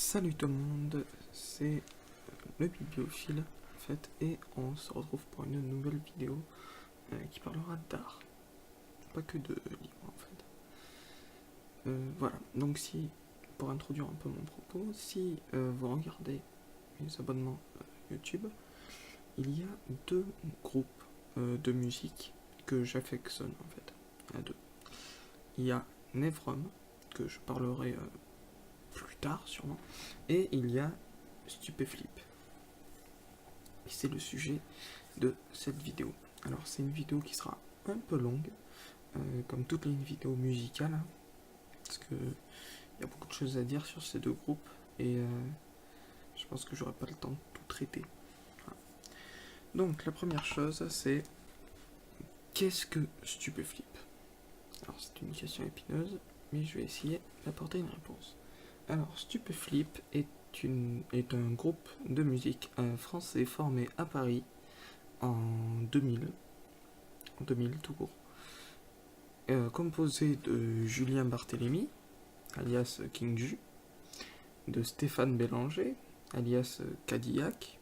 Salut tout le monde, c'est le bibliophile en fait, et on se retrouve pour une nouvelle vidéo qui parlera d'art, pas que de livres en fait. Voilà, donc pour introduire un peu mon propos, si vous regardez mes abonnements YouTube, il y a deux groupes de musique que j'affectionne en fait. Il y a deux. Il y a Nevrom, que je parlerai plus tard sûrement, et il y a Stupéflip. Et c'est le sujet de cette vidéo. Alors c'est une vidéo qui sera un peu longue, comme toutes les vidéos musicales, hein, parce que il y a beaucoup de choses à dire sur ces deux groupes, et je pense que j'aurai pas le temps de tout traiter. Voilà. Donc la première chose, c'est qu'est-ce que Stupéflip? Alors c'est une question épineuse, mais je vais essayer d'apporter une réponse. Alors Stupéflip est un groupe de musique français formé à Paris en 2000 tout court, composé de Julien Barthélémy, alias King Ju, de Stéphane Bélanger, alias Cadillac,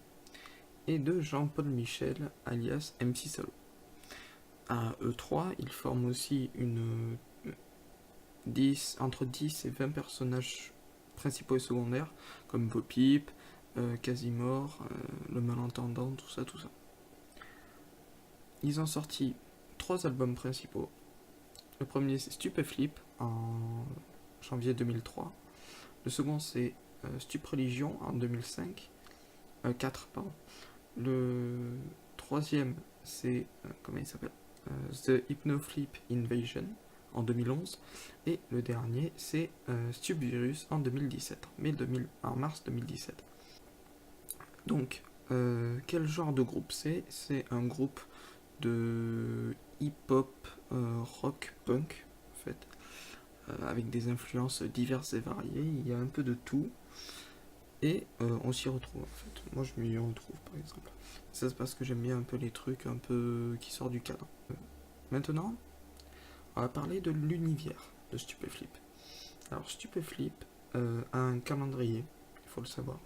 et de Jean-Paul Michel, alias MC Salo. À eux trois, ils forment aussi entre 10 et 20 personnages principaux et secondaires, comme Bo Peep, Casimir, Le Malentendant, tout ça. Ils ont sorti 3 albums principaux. Le premier c'est Stupéflip en janvier 2003. Le second c'est Stup Religion en 2005. 4, pardon. Le troisième c'est, comment il s'appelle, The Hypnoflip Invasion en 2011. Et le dernier c'est Stup Virus en 2017, en mars 2017. Donc, quel genre de groupe c'est? C'est un groupe de hip-hop, rock, punk, en fait, avec des influences diverses et variées. Il y a un peu de tout, et on s'y retrouve en fait. Moi, je m'y retrouve par exemple. Ça, c'est parce que j'aime bien un peu les trucs un peu qui sortent du cadre. Maintenant, on va parler de l'univers de Stupéflip. Alors, Stupéflip a un calendrier, il faut le savoir,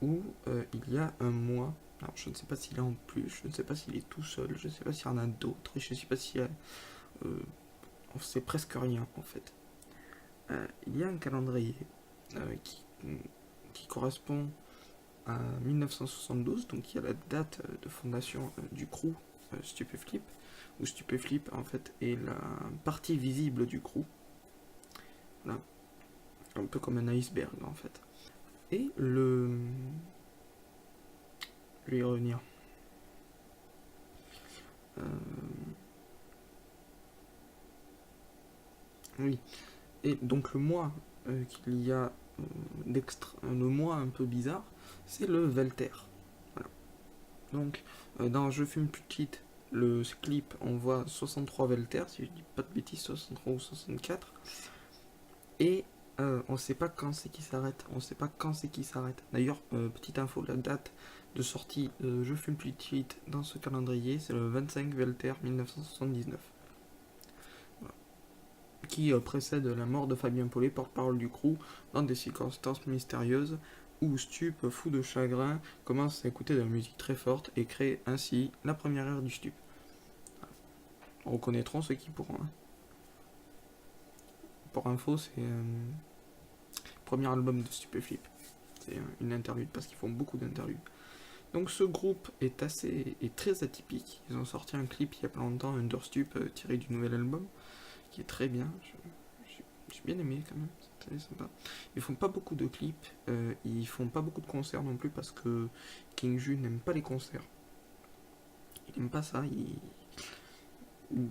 où il y a un mois. Alors, je ne sais pas s'il est en plus, je ne sais pas s'il est tout seul, je ne sais pas s'il y en a d'autres, et je ne sais pas s'il y a. On sait presque rien en fait. Il y a un calendrier euh, qui, qui correspond à 1972, donc il y a la date de fondation du crew Stupéflip, où Stupéflip en fait est la partie visible du crew. Voilà. Un peu comme un iceberg en fait. Et je vais y revenir. Oui. Et donc le mois qu'il y a le mois un peu bizarre, c'est le Velter. Voilà. Donc dans Je fume plus petite, le clip, on voit 63 Velter, si je dis pas de bêtises, 63 ou 64. Et on sait pas quand c'est qui s'arrête. On sait pas quand c'est qui s'arrête. D'ailleurs, petite info, la date de sortie de Je fume plus petite dans ce calendrier, c'est le 25 Velter 1979. Qui précède la mort de Fabien Paulet, porte-parole du crew, dans des circonstances mystérieuses où Stup, fou de chagrin, commence à écouter de la musique très forte et crée ainsi la première ère du Stup. Reconnaîtront ceux qui pourront. Hein. Pour info, c'est le premier album de Stupéflip. C'est une interlude parce qu'ils font beaucoup d'interludes. Donc ce groupe est très atypique. Ils ont sorti un clip il y a pas longtemps, Understup, tiré du nouvel album, qui est très bien. J'ai bien aimé quand même, c'est très sympa. Ils font pas beaucoup de clips, ils font pas beaucoup de concerts non plus parce que King Ju n'aime pas les concerts. Il aime pas ça.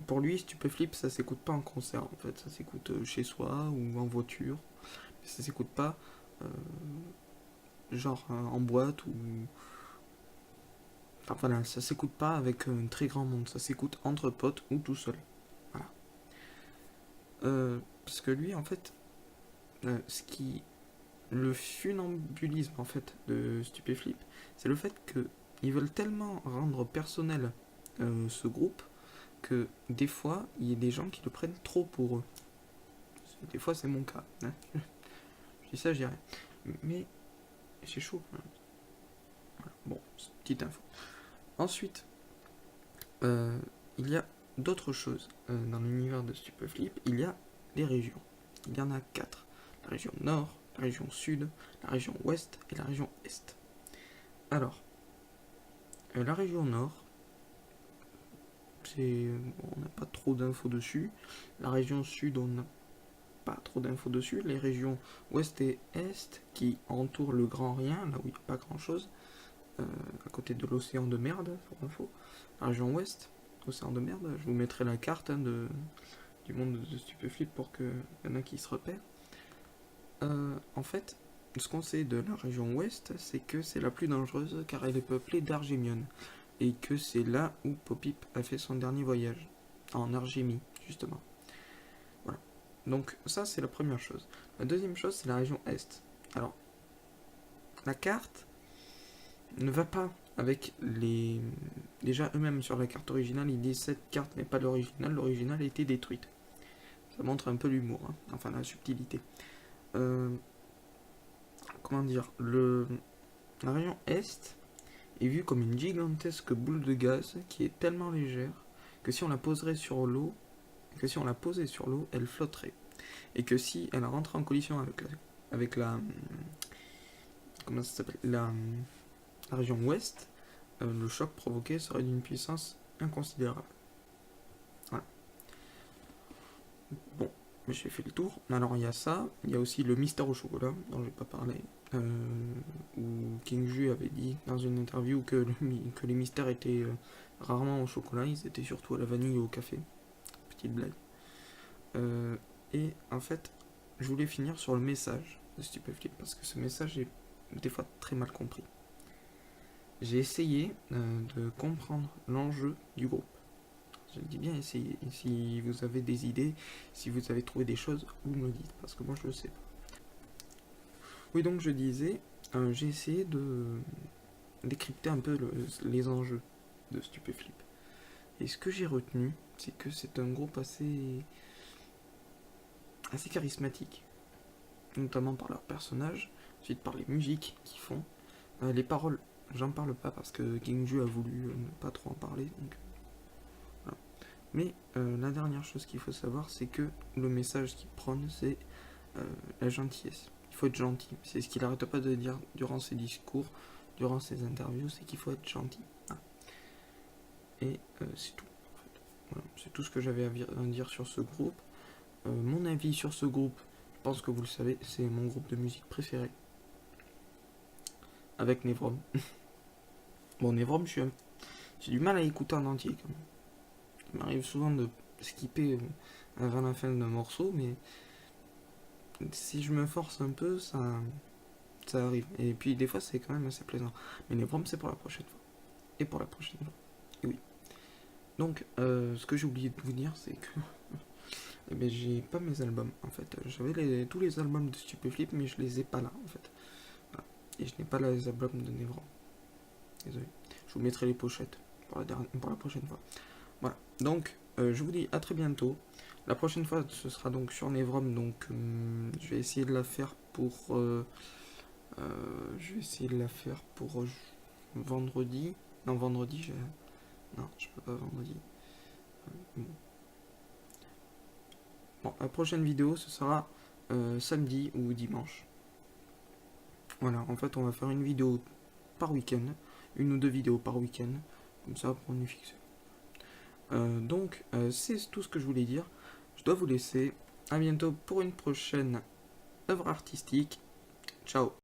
Pour lui, Stupéflip, ça s'écoute pas en concert en fait, ça s'écoute chez soi ou en voiture. Mais ça s'écoute pas genre en boîte ou. Enfin voilà, ça s'écoute pas avec un très grand monde, ça s'écoute entre potes ou tout seul. Voilà. Parce que lui, en fait, le funambulisme en fait de Stupéflip, c'est le fait qu'ils veulent tellement rendre personnel ce groupe que des fois, il y a des gens qui le prennent trop pour eux. Des fois, c'est mon cas. Hein. Je dis ça, je dis rien. Mais c'est chaud. Voilà. Bon, petite info. Ensuite, il y a d'autres choses dans l'univers de Stupeflip. Il y a les régions. Il y en a 4. La région nord, la région sud, la région ouest et la région est. Alors, la région nord, on n'a pas trop d'infos dessus. La région sud, on n'a pas trop d'infos dessus. Les régions ouest et est qui entourent le grand rien, là où il n'y a pas grand chose, à côté de l'océan de merde, pour info. La région ouest, océan de merde, je vous mettrai la carte du monde de Stupeflip pour qu'il y en a qui se repèrent. En fait, ce qu'on sait de la région ouest, c'est que c'est la plus dangereuse car elle est peuplée d'Argémiones. Et que c'est là où Popip a fait son dernier voyage, en Argémie, justement. Voilà. Donc ça, c'est la première chose. La deuxième chose, c'est la région est. Alors, la carte ne va pas avec les... Déjà, eux-mêmes, sur la carte originale, ils disent cette carte n'est pas l'original, l'original a été détruite. Ça montre un peu l'humour, hein. Enfin la subtilité. Comment dire, la région est est vue comme une gigantesque boule de gaz qui est tellement légère que si on la poserait sur l'eau, posait sur l'eau, elle flotterait. Et que si elle rentre en collision avec la comment ça s'appelle, la région ouest, le choc provoqué serait d'une puissance inconsidérable. Voilà. Bon, j'ai fait le tour. Alors il y a ça, il y a aussi le mystère au chocolat, dont je n'ai pas parlé, où King Ju avait dit dans une interview que les mystères étaient rarement au chocolat, ils étaient surtout à la vanille et au café. Petite blague. Et en fait, je voulais finir sur le message de Stupeflip, parce que ce message est des fois très mal compris. J'ai essayé de comprendre l'enjeu du groupe. Je dis bien essayer. Et si vous avez des idées, si vous avez trouvé des choses, vous me le dites, parce que moi je le sais pas. Oui, donc je disais, j'ai essayé de décrypter un peu les enjeux de Stupeflip. Et ce que j'ai retenu, c'est que c'est un groupe assez charismatique, notamment par leurs personnages, ensuite par les musiques qu'ils font. Les paroles, j'en parle pas parce que King Ju a voulu ne pas trop en parler, donc voilà. Mais la dernière chose qu'il faut savoir, c'est que le message qu'il prône, c'est la gentillesse. Il faut être gentil. C'est ce qu'il arrête pas de dire durant ses discours, durant ses interviews, c'est qu'il faut être gentil. Voilà. Et c'est tout. En fait. Voilà. C'est tout ce que j'avais à dire sur ce groupe. Mon avis sur ce groupe, je pense que vous le savez, c'est mon groupe de musique préféré. Avec Nevrom. Bon, Nevrom, j'ai du mal à écouter en entier quand même. Il m'arrive souvent de skipper avant la fin d'un morceau, mais si je me force un peu, ça arrive. Et puis des fois, c'est quand même assez plaisant. Mais Nevrom, c'est pour la prochaine fois. Et pour la prochaine fois. Et oui. Donc, ce que j'ai oublié de vous dire, c'est que eh ben, j'ai pas mes albums en fait. J'avais tous les albums de Stupeflip, mais je les ai pas là en fait. Voilà. Et je n'ai pas les albums de Nevrom. Désolé. Je vous mettrai les pochettes pour la prochaine fois. Voilà. Donc, je vous dis à très bientôt. La prochaine fois, ce sera donc sur Nevrom. Donc, je vais essayer de la faire pour. Vendredi. Non, vendredi, non, je peux pas vendredi. Bon, la prochaine vidéo, ce sera samedi ou dimanche. Voilà, en fait, on va faire une vidéo par week-end. Une ou deux vidéos par week-end. Comme ça, pour nous fixer. Donc, c'est tout ce que je voulais dire. Je dois vous laisser. À bientôt pour une prochaine œuvre artistique. Ciao.